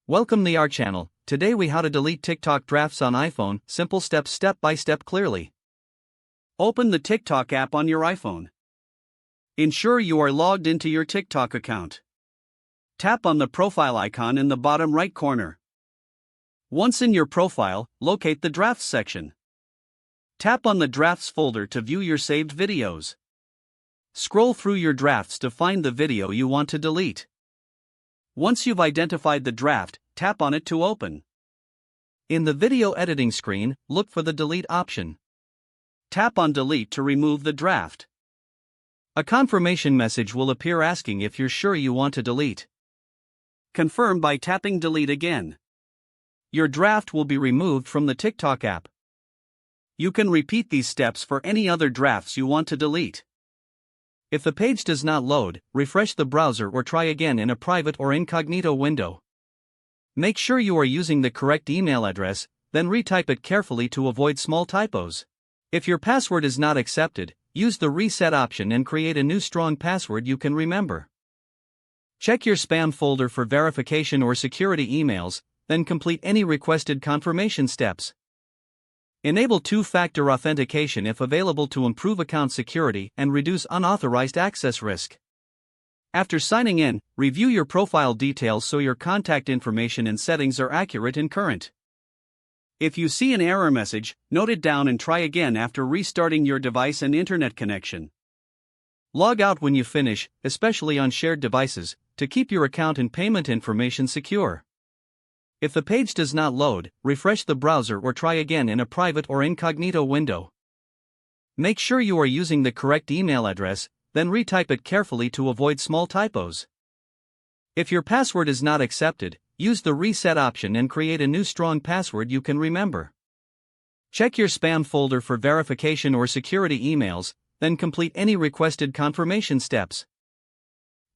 Welcome to our channel. Today we how to delete TikTok drafts on iPhone, simple steps step by step clearly. Open the TikTok app on your iPhone. Ensure you are logged into your TikTok account. Tap on the profile icon in the bottom right corner. Once in your profile, locate the Drafts section. Tap on the Drafts folder to view your saved videos. Scroll through your drafts to find the video you want to delete. Once you've identified the draft, tap on it to open. In the video editing screen, look for the Delete option. Tap on Delete to remove the draft. A confirmation message will appear asking if you're sure you want to delete. Confirm by tapping Delete again. Your draft will be removed from the TikTok app. You can repeat these steps for any other drafts you want to delete. If the page does not load, refresh the browser or try again in a private or incognito window. Make sure you are using the correct email address, then retype it carefully to avoid small typos. If your password is not accepted, use the reset option and create a new strong password you can remember. Check your spam folder for verification or security emails, then complete any requested confirmation steps. Enable two-factor authentication if available to improve account security and reduce unauthorized access risk. After signing in, review your profile details so your contact information and settings are accurate and current. If you see an error message, note it down and try again after restarting your device and internet connection. Log out when you finish, especially on shared devices, to keep your account and payment information secure. If the page does not load, refresh the browser or try again in a private or incognito window. Make sure you are using the correct email address, then retype it carefully to avoid small typos. If your password is not accepted, use the reset option and create a new strong password you can remember. Check your spam folder for verification or security emails, then complete any requested confirmation steps.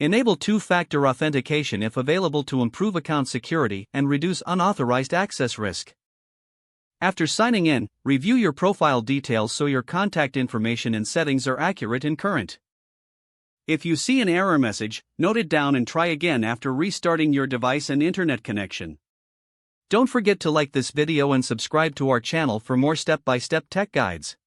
Enable two-factor authentication if available to improve account security and reduce unauthorized access risk. After signing in, review your profile details so your contact information and settings are accurate and current. If you see an error message, note it down and try again after restarting your device and internet connection. Don't forget to like this video and subscribe to our channel for more step-by-step tech guides.